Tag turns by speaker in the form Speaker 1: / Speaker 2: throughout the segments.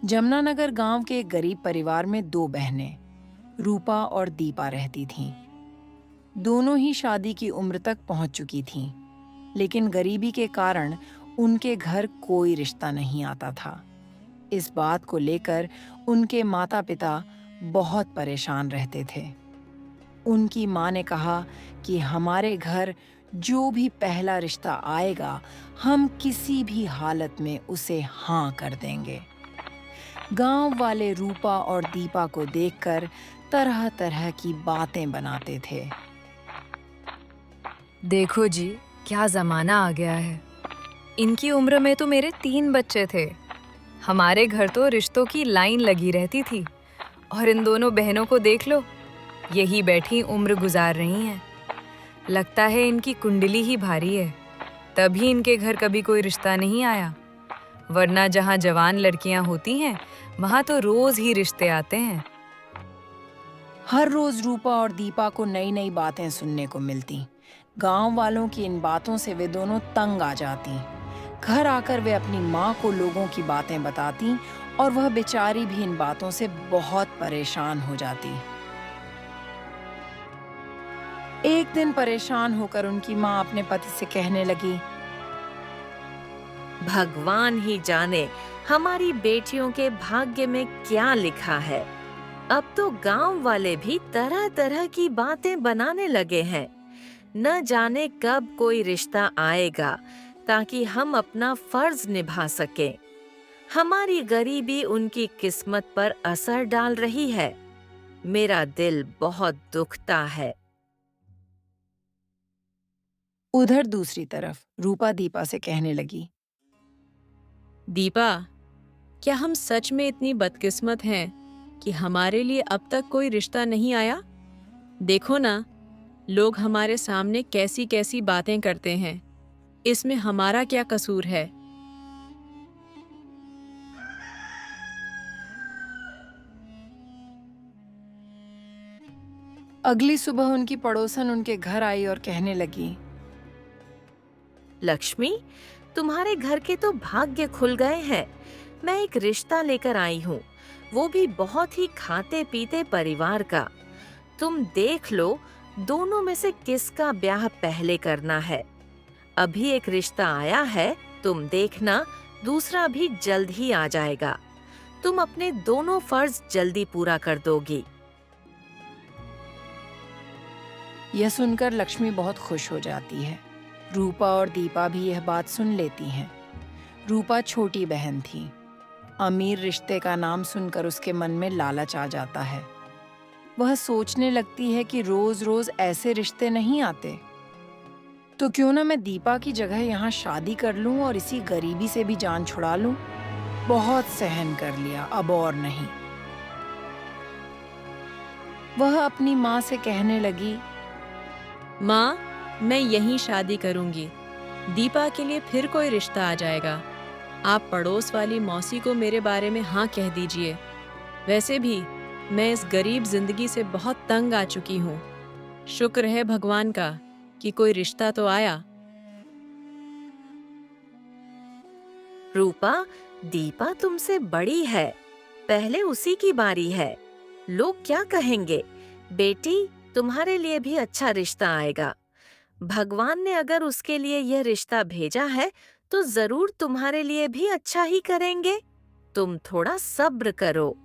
Speaker 1: जमुनानगर गांव के एक गरीब परिवार में दो बहनें, रूपा और दीपा रहती थीं। दोनों ही शादी की उम्र तक पहुंच चुकी थीं, लेकिन गरीबी के कारण उनके घर कोई रिश्ता नहीं आता था। इस बात को लेकर उनके माता-पिता बहुत परेशान रहते थे। उनकी माँ ने कहा कि हमारे घर जो भी पहला रिश्ता आएगा, हम किसी भी हालत में उसे हाँ कर देंगे। गांव वाले रूपा और दीपा को देखकर तरह-तरह की बातें बनाते थे।
Speaker 2: देखो जी, क्या जमाना आ गया है। इनकी उम्र में तो मेरे 3 बच्चे थे। हमारे घर तो रिश्तों की लाइन लगी रहती थी और इन दोनों बहनों को देख लो, यही बैठी उम्र गुजार रही हैं। लगता है इनकी कुंडली ही भारी है, तभी इनके घर कभी कोई रिश्ता नहीं आया। वरना जहाँ जवान लड़कियां होती हैं, वहाँ तो रोज ही रिश्ते आते हैं।
Speaker 1: हर रोज रूपा और दीपा को नई-नई बातें सुनने को मिलती। गांव वालों की इन बातों से वे दोनों तंग आ जाती। घर आकर वे अपनी माँ को लोगों की बातें बताती और वह बेचारी भी इन बातों से बहुत परेशान हो जाती। एक दिन परेशान होकर उनकी माँ अपने पति से कहने लगी,
Speaker 3: भगवान ही जाने हमारी बेटियों के भाग्य में क्या लिखा है। अब तो गांव वाले भी तरह तरह की बातें बनाने लगे हैं। न जाने कब कोई रिश्ता आएगा ताकि हम अपना फर्ज निभा सकें। हमारी गरीबी उनकी किस्मत पर असर डाल रही है। मेरा दिल बहुत दुखता है।
Speaker 1: उधर दूसरी तरफ रूपा दीपा से कहने लगी,
Speaker 4: दीपा, क्या हम सच में इतनी बदकिस्मत हैं कि हमारे लिए अब तक कोई रिश्ता नहीं आया? देखो ना, लोग हमारे सामने कैसी कैसी बातें करते हैं। इसमें हमारा क्या कसूर है?
Speaker 1: अगली सुबह उनकी पड़ोसन उनके घर आई और कहने लगी,
Speaker 3: लक्ष्मी, तुम्हारे घर के तो भाग्य खुल गए हैं। मैं एक रिश्ता लेकर आई हूँ, वो भी बहुत ही खाते पीते परिवार का। तुम देख लो, दोनों में से किसका ब्याह पहले करना है। अभी एक रिश्ता आया है, तुम देखना दूसरा भी जल्द ही आ जाएगा। तुम अपने दोनों फर्ज जल्दी पूरा कर दोगी।
Speaker 1: यह सुनकर लक्ष्मी बहुत खुश हो जाती है। रूपा और दीपा भी यह बात सुन लेती हैं। रूपा छोटी बहन थी। अमीर रिश्ते का नाम सुनकर उसके मन में लालच आ जाता है। वह सोचने लगती है कि रोज-रोज ऐसे रिश्ते नहीं आते। तो क्यों ना मैं दीपा की जगह यहाँ शादी कर लूं और इसी गरीबी से भी जान छुड़ा लूं। बहुत सहन कर लिया, अब और नहीं। वह अपनी माँ से कहने लगी,
Speaker 4: माँ, मैं यहीं शादी करूंगी। दीपा के लिए फिर कोई रिश्ता आ जाएगा। आप पड़ोस वाली मौसी को मेरे बारे में हाँ कह दीजिए। वैसे भी मैं इस गरीब जिंदगी से बहुत तंग आ चुकी हूँ। शुक्र है भगवान का कि कोई रिश्ता तो आया।
Speaker 3: रूपा, दीपा तुमसे बड़ी है, पहले उसी की बारी है। लोग क्या कहेंगे? बेटी, तुम्हारे लिए भी अच्छा रिश्ता आएगा। भगवान ने अगर उसके लिए यह रिश्ता भेजा है, तो जरूर तुम्हारे लिए भी अच्छा ही करेंगे। तुम थोड़ा सब्र करो।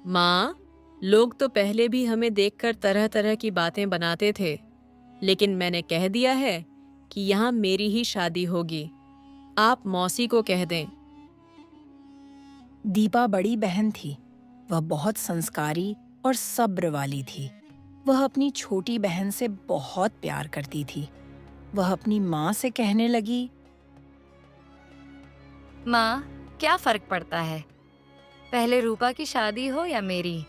Speaker 4: माँ, लोग तो पहले भी हमें देखकर तरह तरह की बातें बनाते थे, लेकिन मैंने कह दिया है कि यहाँ मेरी ही शादी होगी। आप मौसी को कह दें।
Speaker 1: दीपा बड़ी बहन थी। वह बहुत संस्कारी और सब्र वाली थी। वह अपनी छोटी बहन से बहुत प्यार करती थी। वह अपनी माँ से कहने लगी,
Speaker 2: माँ, क्या फर्क पड़ता है? पहले रूपा की शादी हो या मेरी?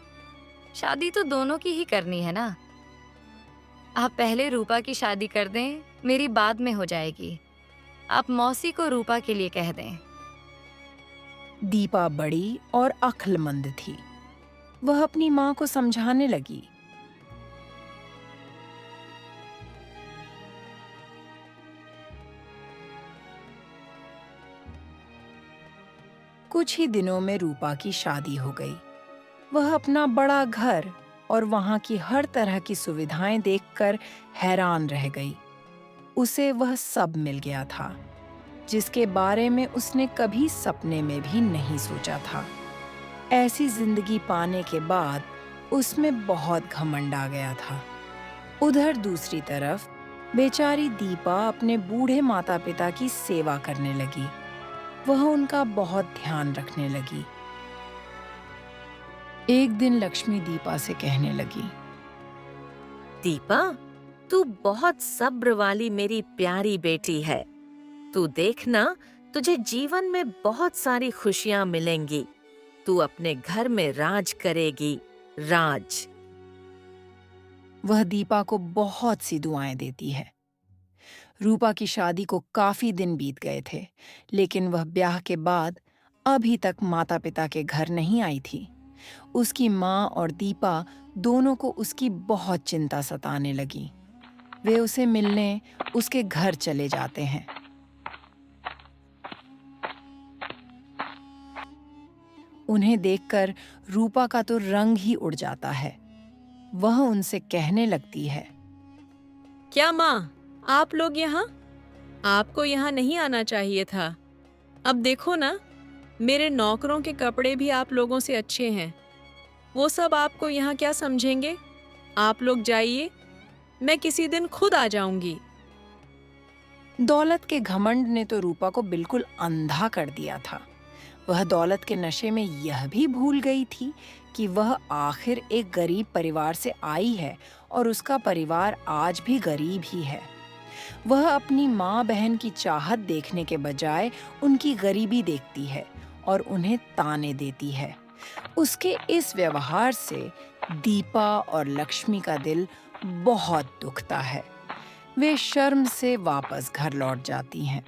Speaker 2: शादी तो दोनों की ही करनी है ना। आप पहले रूपा की शादी कर दें, मेरी बाद में हो जाएगी। आप मौसी को रूपा के लिए कह दें।
Speaker 1: दीपा बड़ी और अक्लमंद थी। वह अपनी माँ को समझाने लगी, कुछ ही दिनों में रूपा की शादी हो गई। वह अपना बड़ा घर और वहां की हर तरह की सुविधाएं देखकर हैरान रह गई। उसे वह सब मिल गया था जिसके बारे में उसने कभी सपने में भी नहीं सोचा था। ऐसी जिंदगी पाने के बाद उसमें बहुत घमंड आ गया था। उधर दूसरी तरफ बेचारी दीपा अपने बूढ़े माता पिता की सेवा करने लगी। वह उनका बहुत ध्यान रखने लगी। एक दिन लक्ष्मी दीपा से कहने लगी,
Speaker 3: दीपा, तू बहुत सब्र वाली मेरी प्यारी बेटी है। तू देखना, तुझे जीवन में बहुत सारी खुशियां मिलेंगी। तू अपने घर में राज करेगी, राज।
Speaker 1: वह दीपा को बहुत सी दुआएं देती है। रूपा की शादी को काफी दिन बीत गए थे, लेकिन वह ब्याह के बाद अभी तक माता पिता के घर नहीं आई थी। उसकी माँ और दीपा दोनों को उसकी बहुत चिंता सताने लगी। वे उसे मिलने उसके घर चले जाते हैं। उन्हें देखकर रूपा का तो रंग ही उड़ जाता है। वह उनसे कहने लगती है,
Speaker 4: क्या माँ, आप लोग यहाँ? आपको यहाँ नहीं आना चाहिए था। अब देखो ना, मेरे नौकरों के कपड़े भी आप लोगों से अच्छे हैं। वो सब आपको यहाँ क्या समझेंगे? आप लोग जाइए, मैं किसी दिन खुद आ जाऊंगी।
Speaker 1: दौलत के घमंड ने तो रूपा को बिल्कुल अंधा कर दिया था। वह दौलत के नशे में यह भी भूल गई थी कि वह आखिर एक गरीब परिवार से आई है और उसका परिवार आज भी गरीब ही है। वह अपनी माँ बहन की चाहत देखने के बजाय उनकी गरीबी देखती है और उन्हें ताने देती है। उसके इस व्यवहार से दीपा और लक्ष्मी का दिल बहुत दुखता है। वे शर्म से वापस घर लौट जाती हैं।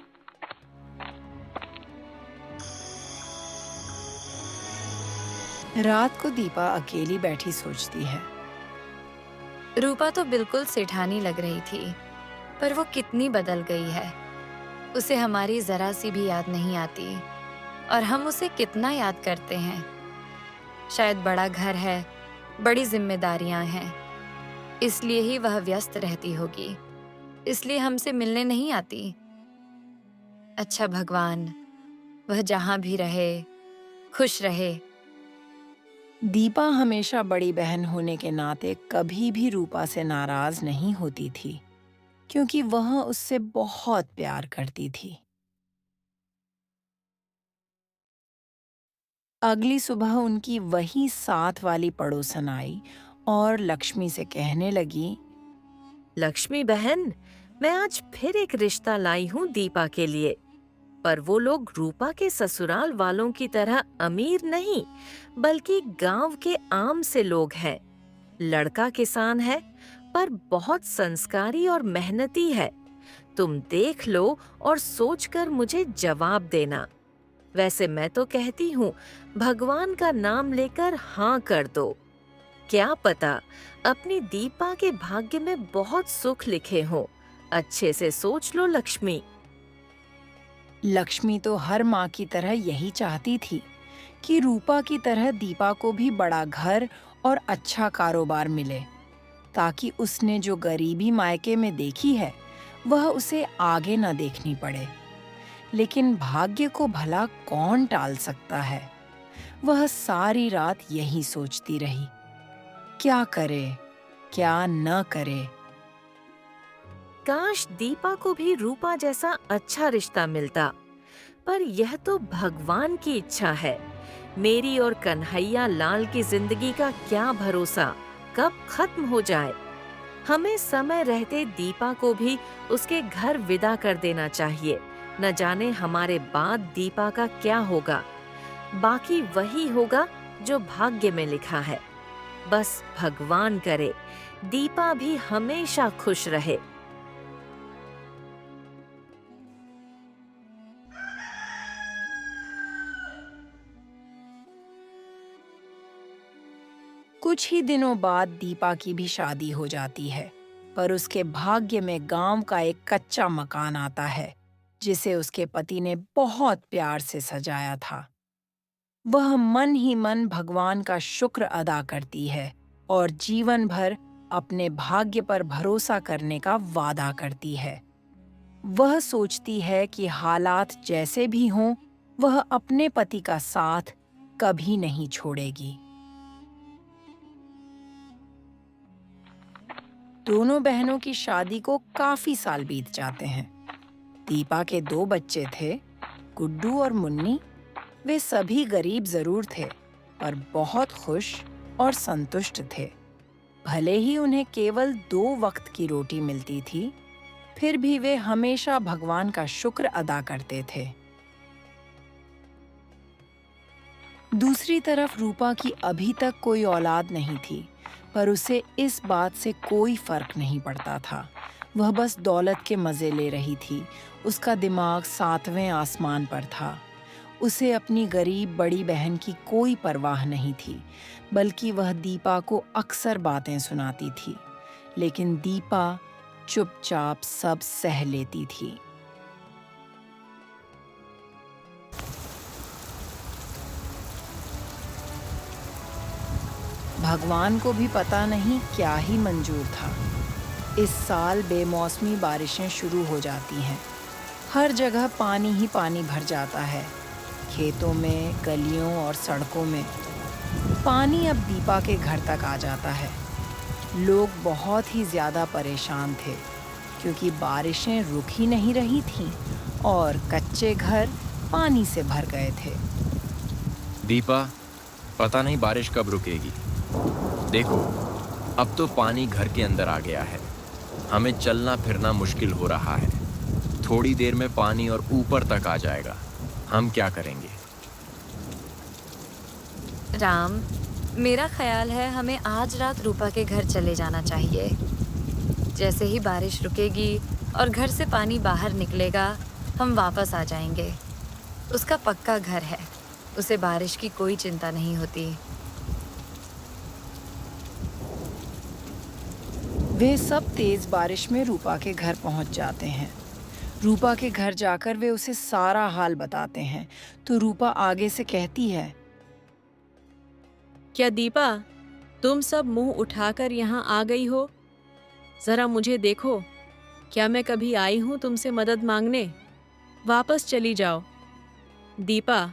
Speaker 1: रात को दीपा अकेली बैठी सोचती है,
Speaker 2: रूपा तो बिल्कुल सेठानी लग रही थी, पर वो कितनी बदल गई है। उसे हमारी जरा सी भी याद नहीं आती और हम उसे कितना याद करते हैं। शायद बड़ा घर है, बड़ी जिम्मेदारियां हैं, इसलिए ही वह व्यस्त रहती होगी, इसलिए हमसे मिलने नहीं आती। अच्छा भगवान, वह जहां भी रहे, खुश रहे।
Speaker 1: दीपा हमेशा बड़ी बहन होने के नाते कभी भी रूपा से नाराज नहीं होती थी, क्योंकि वह उससे बहुत प्यार करती थी। अगली सुबह उनकी वही साथ वाली पड़ोसन आई और लक्ष्मी से कहने लगी,
Speaker 3: लक्ष्मी बहन, मैं आज फिर एक रिश्ता लाई हूँ दीपा के लिए। पर वो लोग रूपा के ससुराल वालों की तरह अमीर नहीं, बल्कि गांव के आम से लोग हैं। लड़का किसान है, पर बहुत संस्कारी और मेहनती है। तुम देख लो और सोचकर मुझे जवाब देना। वैसे मैं तो कहती हूँ, भगवान का नाम लेकर हाँ कर दो। क्या पता अपनी दीपा के भाग्य में बहुत सुख लिखे हो। अच्छे से सोच लो लक्ष्मी।
Speaker 1: लक्ष्मी तो हर माँ की तरह यही चाहती थी कि रूपा की तरह दीपा को भी बड़ा घर और अच्छा कारोबार मिले, ताकि उसने जो गरीबी मायके में देखी है वह उसे आगे न देखनी पड़े। लेकिन भाग्य को भला कौन टाल सकता है। वह सारी रात यही सोचती रही, क्या करे, क्या न करे।
Speaker 3: काश दीपा को भी रूपा जैसा अच्छा रिश्ता मिलता, पर यह तो भगवान की इच्छा है। मेरी और कन्हैया लाल की जिंदगी का क्या भरोसा कब खत्म हो जाए। हमें समय रहते दीपा को भी उसके घर विदा कर देना चाहिए। न जाने हमारे बाद दीपा का क्या होगा। बाकी वही होगा जो भाग्य में लिखा है। बस भगवान करे दीपा भी हमेशा खुश रहे।
Speaker 1: कुछ ही दिनों बाद दीपा की भी शादी हो जाती है, पर उसके भाग्य में गांव का एक कच्चा मकान आता है, जिसे उसके पति ने बहुत प्यार से सजाया था। वह मन ही मन भगवान का शुक्र अदा करती है और जीवन भर अपने भाग्य पर भरोसा करने का वादा करती है। वह सोचती है कि हालात जैसे भी हों, वह अपने पति का साथ कभी नहीं छोड़ेगी। दोनों बहनों की शादी को काफी साल बीत जाते हैं। दीपा के 2 बच्चे थे, गुड्डू और मुन्नी। वे सभी गरीब जरूर थे, पर बहुत खुश और संतुष्ट थे। भले ही उन्हें केवल 2 वक्त की रोटी मिलती थी, फिर भी वे हमेशा भगवान का शुक्र अदा करते थे। दूसरी तरफ रूपा की अभी तक कोई औलाद नहीं थी, पर उसे इस बात से कोई फर्क नहीं पड़ता था। वह बस दौलत के मजे ले रही थी। उसका दिमाग 7वें आसमान पर था। उसे अपनी गरीब बड़ी बहन की कोई परवाह नहीं थी, बल्कि वह दीपा को अक्सर बातें सुनाती थी। लेकिन दीपा चुपचाप सब सह लेती थी। भगवान को भी पता नहीं क्या ही मंजूर था। इस साल बेमौसमी बारिशें शुरू हो जाती हैं। हर जगह पानी ही पानी भर जाता है। खेतों में, गलियों और सड़कों में पानी अब दीपा के घर तक आ जाता है। लोग बहुत ही ज्यादा परेशान थे, क्योंकि बारिशें रुक ही नहीं रही थीं और कच्चे घर पानी से भर गए थे।
Speaker 5: दीपा, पता नहीं बारिश कब रुकेगी। देखो, अब तो पानी घर के अंदर आ गया है। हमें चलना फिरना मुश्किल हो रहा है। थोड़ी देर में पानी और ऊपर तक आ जाएगा। हम क्या करेंगे?
Speaker 2: राम, मेरा ख्याल है हमें आज रात रूपा के घर चले जाना चाहिए। जैसे ही बारिश रुकेगी और घर से पानी बाहर निकलेगा, हम वापस आ जाएंगे। उसका पक्का घर है, उसे बारिश की कोई चिंता नहीं होती।
Speaker 1: वे सब तेज बारिश में रूपा के घर पहुंच जाते हैं। रूपा के घर जाकर वे उसे सारा हाल बताते हैं, तो रूपा आगे से कहती है,
Speaker 4: क्या दीपा, तुम सब मुंह उठाकर यहाँ आ गई हो? जरा मुझे देखो, क्या मैं कभी आई हूँ तुमसे मदद मांगने? वापस चली जाओ। दीपा,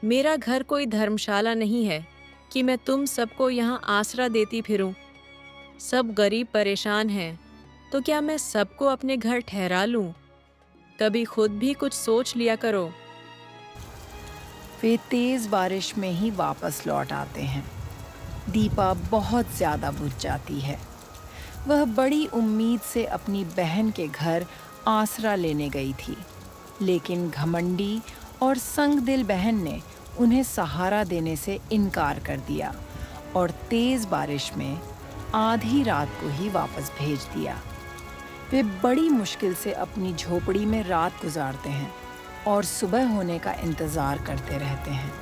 Speaker 4: मेरा घर कोई धर्मशाला नहीं है कि मैं तुम सबको यहाँ आसरा देती फिरूं। सब गरीब परेशान हैं, तो क्या मैं सबको अपने घर ठहरा लूं? कभी खुद भी कुछ सोच लिया करो।
Speaker 1: वे तेज बारिश में ही वापस लौट आते हैं। दीपा बहुत ज्यादा बुझ जाती है। वह बड़ी उम्मीद से अपनी बहन के घर आसरा लेने गई थी, लेकिन घमंडी और संगदिल बहन ने उन्हें सहारा देने से इनकार कर दिया और तेज बारिश में आधी रात को ही वापस भेज दिया। वे बड़ी मुश्किल से अपनी झोपड़ी में रात गुजारते हैं और सुबह होने का इंतजार करते रहते हैं।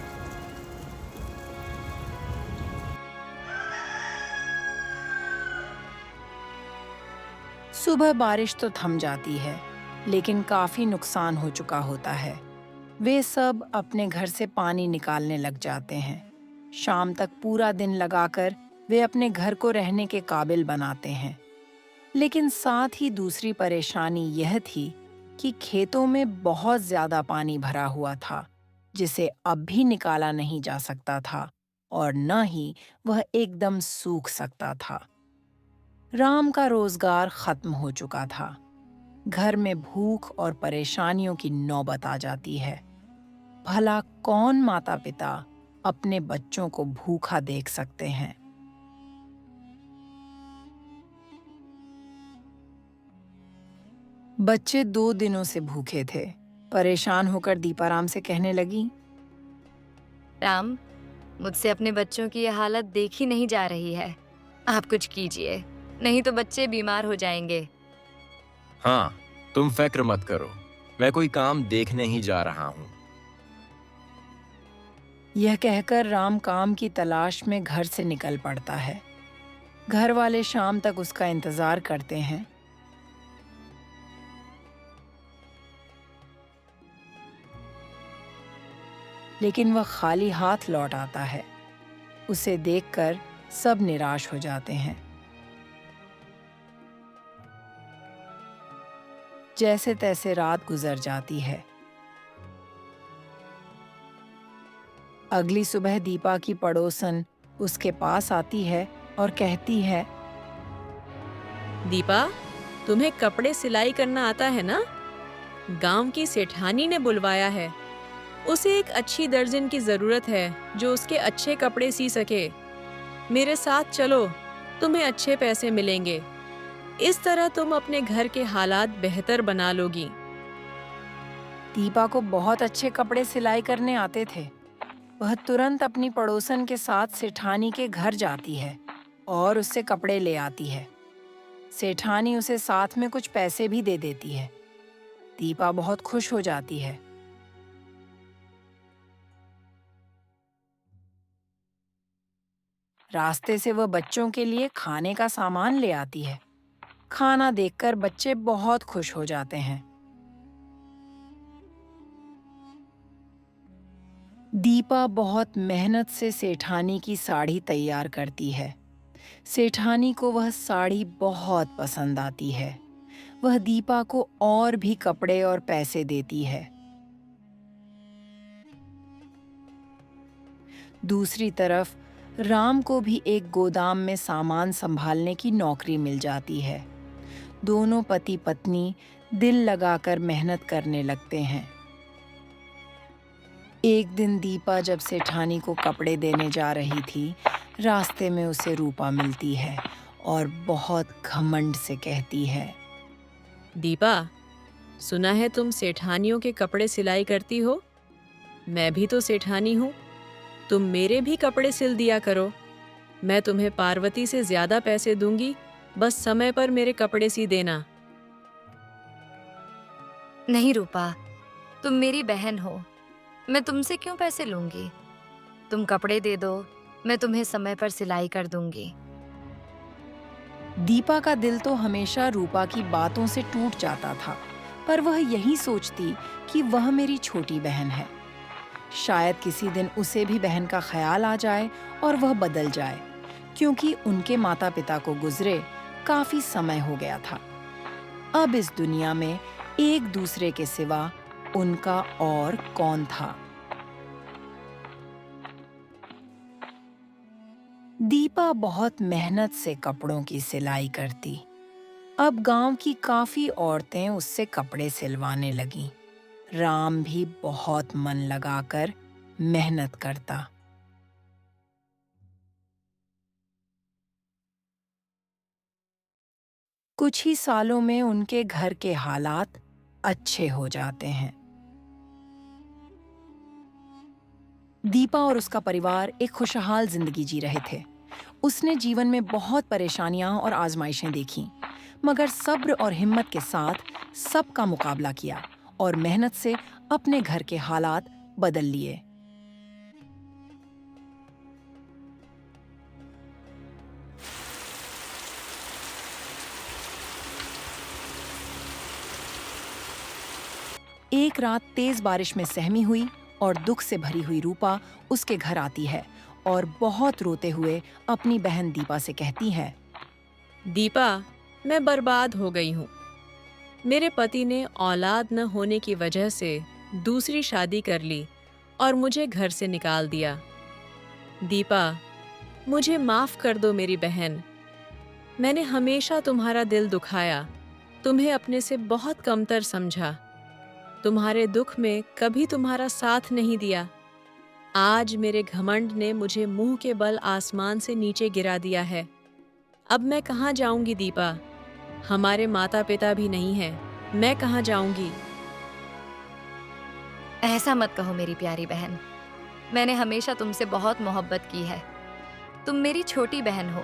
Speaker 1: सुबह बारिश तो थम जाती है, लेकिन काफी नुकसान हो चुका होता है। वे सब अपने घर से पानी निकालने लग जाते हैं। शाम तक पूरा दिन लगाकर वे अपने घर को रहने के काबिल बनाते हैं। लेकिन साथ ही दूसरी परेशानी यह थी कि खेतों में बहुत ज्यादा पानी भरा हुआ था, जिसे अब भी निकाला नहीं जा सकता था और न ही वह एकदम सूख सकता था। राम का रोजगार खत्म हो चुका था। घर में भूख और परेशानियों की नौबत आ जाती है। भला कौन माता पिता अपने बच्चों को भूखा देख सकते हैं? बच्चे 2 दिनों से भूखे थे। परेशान होकर दीपाराम से कहने लगी,
Speaker 2: राम, मुझसे अपने बच्चों की यह हालत देखी नहीं जा रही है। आप कुछ कीजिए, नहीं तो बच्चे बीमार हो जाएंगे।
Speaker 5: हाँ, तुम फिक्र मत करो, मैं कोई काम देखने ही जा रहा हूँ।
Speaker 1: यह कहकर राम काम की तलाश में घर से निकल पड़ता है। घर वाले शाम तक उसका इंतजार करते हैं। लेकिन वह खाली हाथ लौट आता है। उसे देखकर सब निराश हो जाते हैं। जैसे तैसे रात गुजर जाती है। अगली सुबह दीपा की पड़ोसन उसके पास आती है और कहती है,
Speaker 4: दीपा, तुम्हें कपड़े सिलाई करना आता है ना? गांव की सेठानी ने बुलवाया है। उसे एक अच्छी दर्जन की जरूरत है जो उसके अच्छे कपड़े सी सके। मेरे साथ चलो, तुम्हें अच्छे पैसे मिलेंगे। इस तरह तुम अपने घर के हालात बेहतर बना लोगी।
Speaker 1: दीपा को बहुत अच्छे कपड़े सिलाई करने आते थे। वह तुरंत अपनी पड़ोसन के साथ सेठानी के घर जाती है और उससे कपड़े ले आती है। सेठानी उसे साथ में कुछ पैसे भी दे देती है। दीपा बहुत खुश हो जाती है। रास्ते से वह बच्चों के लिए खाने का सामान ले आती है। खाना देखकर बच्चे बहुत खुश हो जाते हैं। दीपा बहुत मेहनत से सेठानी की साड़ी तैयार करती है। सेठानी को वह साड़ी बहुत पसंद आती है। वह दीपा को और भी कपड़े और पैसे देती है। दूसरी तरफ राम को भी एक गोदाम में सामान संभालने की नौकरी मिल जाती है। दोनों पति पत्नी दिल लगाकर मेहनत करने लगते हैं। एक दिन दीपा जब सेठानी को कपड़े देने जा रही थी, रास्ते में उसे रूपा मिलती है और बहुत घमंड से कहती है,
Speaker 4: दीपा, सुना है तुम सेठानियों के कपड़े सिलाई करती हो। मैं भी तो सेठानी हूँ। तुम मेरे भी कपड़े सिल दिया करो। मैं तुम्हें पार्वती से ज्यादा पैसे दूंगी, बस समय पर मेरे कपड़े सी देना।
Speaker 2: नहीं रूपा, तुम मेरी बहन हो। मैं तुमसे क्यों पैसे लूंगी? तुम कपड़े दे दो, मैं तुम्हें समय पर सिलाई कर दूंगी।
Speaker 1: दीपा का दिल तो हमेशा रूपा की बातों से टूट जाता था, पर वह यही सोचती कि वह मेरी छोटी बहन है। शायद किसी दिन उसे भी बहन का ख्याल आ जाए और वह बदल जाए, क्योंकि उनके माता पिता को गुजरे काफी समय हो गया था। अब इस दुनिया में एक दूसरे के सिवा उनका और कौन था? दीपा बहुत मेहनत से कपड़ों की सिलाई करती। अब गांव की काफी औरतें उससे कपड़े सिलवाने लगीं। राम भी बहुत मन लगाकर मेहनत करता। कुछ ही सालों में उनके घर के हालात अच्छे हो जाते हैं। दीपा और उसका परिवार एक खुशहाल जिंदगी जी रहे थे। उसने जीवन में बहुत परेशानियां और आजमाइशें देखीं, मगर सब्र और हिम्मत के साथ सबका मुकाबला किया और मेहनत से अपने घर के हालात बदल लिए। एक रात तेज बारिश में सहमी हुई और दुख से भरी हुई रूपा उसके घर आती है और बहुत रोते हुए अपनी बहन दीपा से कहती है,
Speaker 4: दीपा, मैं बर्बाद हो गई हूँ। मेरे पति ने औलाद न होने की वजह से दूसरी शादी कर ली और मुझे घर से निकाल दिया। दीपा, मुझे माफ कर दो मेरी बहन। मैंने हमेशा तुम्हारा दिल दुखाया, तुम्हें अपने से बहुत कमतर समझा। तुम्हारे दुख में कभी तुम्हारा साथ नहीं दिया। आज मेरे घमंड ने मुझे मुंह के बल आसमान से नीचे गिरा दिया है। अब मैं कहाँ जाऊंगी दीपा? हमारे माता पिता भी नहीं हैं। मैं कहाँ जाऊंगी?
Speaker 2: ऐसा मत कहो मेरी प्यारी बहन। मैंने हमेशा तुमसे बहुत मोहब्बत की है। तुम मेरी छोटी बहन हो।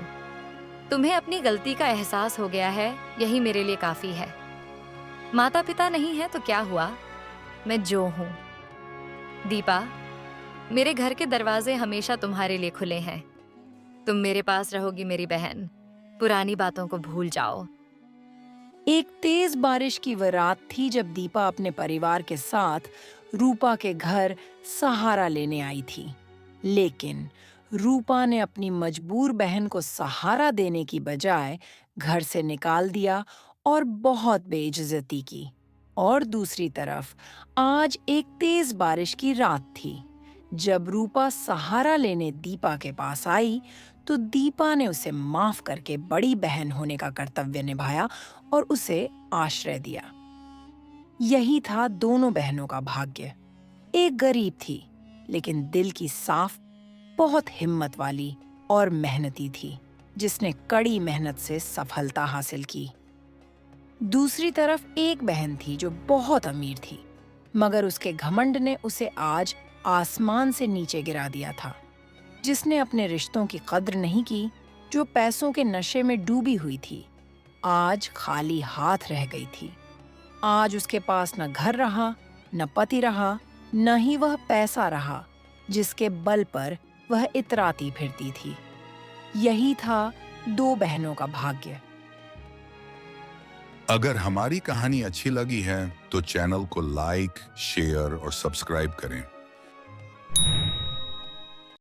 Speaker 2: तुम्हें अपनी गलती का एहसास हो गया है, यही मेरे लिए काफी है। माता पिता नहीं है तो क्या हुआ, मैं जो हूं। दीपा, मेरे घर के दरवाजे हमेशा तुम्हारे लिए खुले हैं। तुम मेरे पास रहोगी मेरी बहन। पुरानी बातों को भूल जाओ।
Speaker 1: एक तेज बारिश की वह रात थी जब दीपा अपने परिवार के साथ रूपा के घर सहारा लेने आई थी। लेकिन रूपा ने अपनी मजबूर बहन को सहारा देने की बजाय घर से निकाल दिया और बहुत बेइज्जती की। और दूसरी तरफ आज एक तेज बारिश की रात थी। जब रूपा सहारा लेने दीपा के पास आई तो दीपा ने उसे माफ करके बड़ी बहन होने का कर्तव्य निभाया और उसे आश्रय दिया। यही था दोनों बहनों का भाग्य। एक गरीब थी, लेकिन दिल की साफ, बहुत हिम्मत वाली और मेहनती थी, जिसने कड़ी मेहनत से सफलता हासिल की। दूसरी तरफ एक बहन थी जो बहुत अमीर थी, मगर उसके घमंड ने उसे आज आसमान से नीचे गिरा दिया था। जिसने अपने रिश्तों की कद्र नहीं की, जो पैसों के नशे में डूबी हुई थी, आज खाली हाथ रह गई थी। आज उसके पास न घर रहा, न पति रहा, न ही वह पैसा रहा जिसके बल पर वह इतराती फिरती थी। यही था दो बहनों का भाग्य।
Speaker 6: अगर हमारी कहानी अच्छी लगी है तो चैनल को लाइक, शेयर और सब्सक्राइब करें।